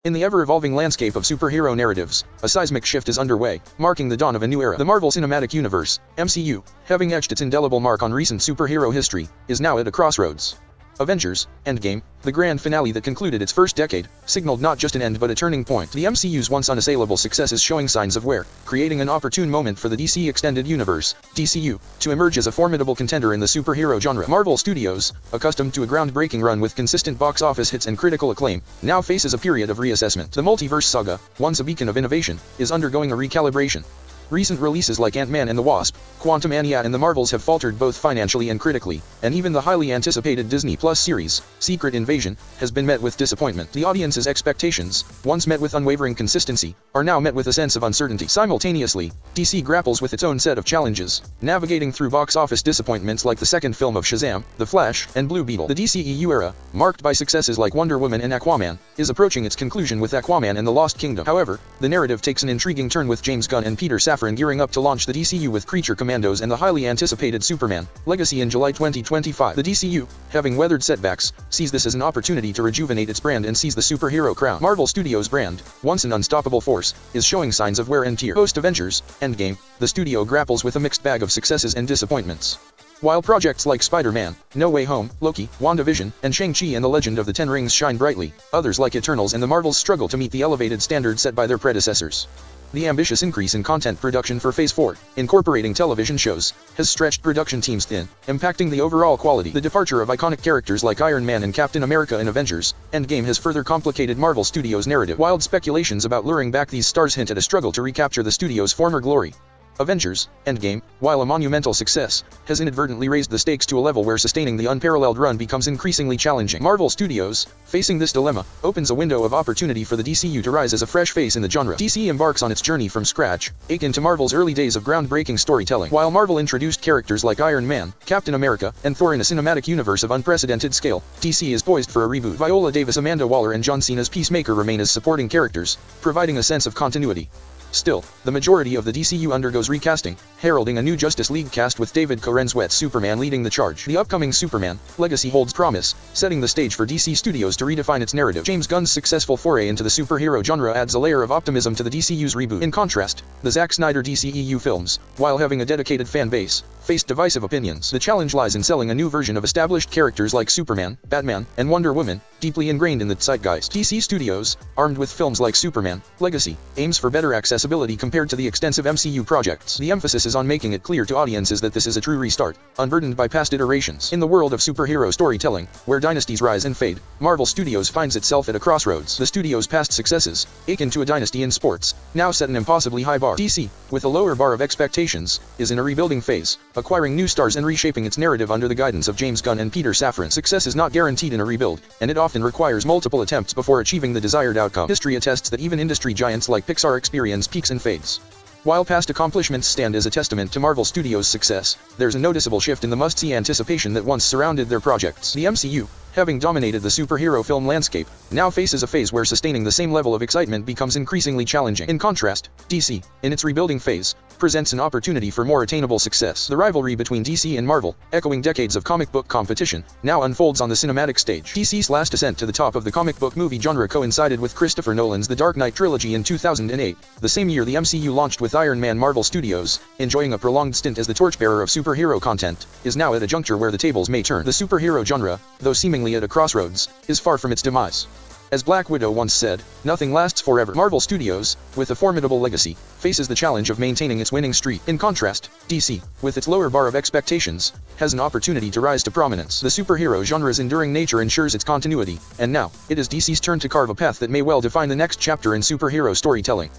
In the ever-evolving landscape of superhero narratives, a seismic shift is underway, marking the dawn of a new era. The Marvel Cinematic Universe, MCU, having etched its indelible mark on recent superhero history, is now at a crossroads. Avengers: Endgame, the grand finale that concluded its first decade, signaled not just an end but a turning point. The MCU's once unassailable success is showing signs of wear, creating an opportune moment for the DC Extended Universe, DCU, to emerge as a formidable contender in the superhero genre. Marvel Studios, accustomed to a groundbreaking run with consistent box office hits and critical acclaim, now faces a period of reassessment. The multiverse saga, once a beacon of innovation, is undergoing a recalibration. Recent releases like Ant-Man and the Wasp, Quantumania and the Marvels have faltered both financially and critically, and even the highly anticipated Disney Plus series, Secret Invasion, has been met with disappointment. The audience's expectations, once met with unwavering consistency, are now met with a sense of uncertainty. Simultaneously, DC grapples with its own set of challenges, navigating through box office disappointments like the second film of Shazam, The Flash, and Blue Beetle. The DCEU era, marked by successes like Wonder Woman and Aquaman, is approaching its conclusion with Aquaman and the Lost Kingdom. However, the narrative takes an intriguing turn with James Gunn and Peter Safran gearing up to launch the DCU with Creature Commandos and the highly anticipated Superman Legacy in July 2025. The DCU, having weathered setbacks, sees this as an opportunity to rejuvenate its brand and seize the superhero crown. Marvel Studios' brand, once an unstoppable force, is showing signs of wear and tear. Post Avengers: Endgame, the studio grapples with a mixed bag of successes and disappointments. While projects like Spider-Man, No Way Home, Loki, WandaVision, and Shang-Chi and the Legend of the Ten Rings shine brightly, others like Eternals and the Marvels struggle to meet the elevated standards set by their predecessors. The ambitious increase in content production for Phase 4, incorporating television shows, has stretched production teams thin, impacting the overall quality. The departure of iconic characters like Iron Man and Captain America in Avengers: Endgame has further complicated Marvel Studios' narrative. Wild speculations about luring back these stars hint at a struggle to recapture the studio's former glory. Avengers: Endgame, while a monumental success, has inadvertently raised the stakes to a level where sustaining the unparalleled run becomes increasingly challenging. Marvel Studios, facing this dilemma, opens a window of opportunity for the DCU to rise as a fresh face in the genre. DC embarks on its journey from scratch, akin to Marvel's early days of groundbreaking storytelling. While Marvel introduced characters like Iron Man, Captain America, and Thor in a cinematic universe of unprecedented scale, DC is poised for a reboot. Viola Davis, Amanda Waller, and John Cena's Peacemaker remain as supporting characters, providing a sense of continuity. Still, the majority of the DCU undergoes recasting, heralding a new Justice League cast with David Koretz's Superman leading the charge. The upcoming Superman Legacy holds promise, setting the stage for DC Studios to redefine its narrative. James Gunn's successful foray into the superhero genre adds a layer of optimism to the DCU's reboot. In contrast, the Zack Snyder DCEU films, while having a dedicated fan base, faced divisive opinions. The challenge lies in selling a new version of established characters like Superman, Batman, and Wonder Woman, deeply ingrained in the zeitgeist. DC Studios, armed with films like Superman Legacy, aims for better accessibility compared to the extensive MCU projects. The emphasis is on making it clear to audiences that this is a true restart, unburdened by past iterations. In the world of superhero storytelling, where dynasties rise and fade, Marvel Studios finds itself at a crossroads. The studio's past successes, akin to a dynasty in sports, now set an impossibly high bar. DC, with a lower bar of expectations, is in a rebuilding phase, acquiring new stars and reshaping its narrative under the guidance of James Gunn and Peter Safran. Success is not guaranteed in a rebuild, and it often requires multiple attempts before achieving the desired outcome. History attests that even industry giants like Pixar experience peaks and fades. While past accomplishments stand as a testament to Marvel Studios' success, there's a noticeable shift in the must-see anticipation that once surrounded their projects. The MCU, having dominated the superhero film landscape, now faces a phase where sustaining the same level of excitement becomes increasingly challenging. In contrast, DC, in its rebuilding phase, presents an opportunity for more attainable success. The rivalry between DC and Marvel, echoing decades of comic book competition, now unfolds on the cinematic stage. DC's last ascent to the top of the comic book movie genre coincided with Christopher Nolan's The Dark Knight trilogy in 2008, the same year the MCU launched with Iron Man. Marvel Studios, enjoying a prolonged stint as the torchbearer of superhero content, is now at a juncture where the tables may turn. The superhero genre, though seemingly at a crossroads, is far from its demise. As Black Widow once said, nothing lasts forever. Marvel Studios, with a formidable legacy, faces the challenge of maintaining its winning streak. In contrast, DC, with its lower bar of expectations, has an opportunity to rise to prominence. The superhero genre's enduring nature ensures its continuity, and now, it is DC's turn to carve a path that may well define the next chapter in superhero storytelling.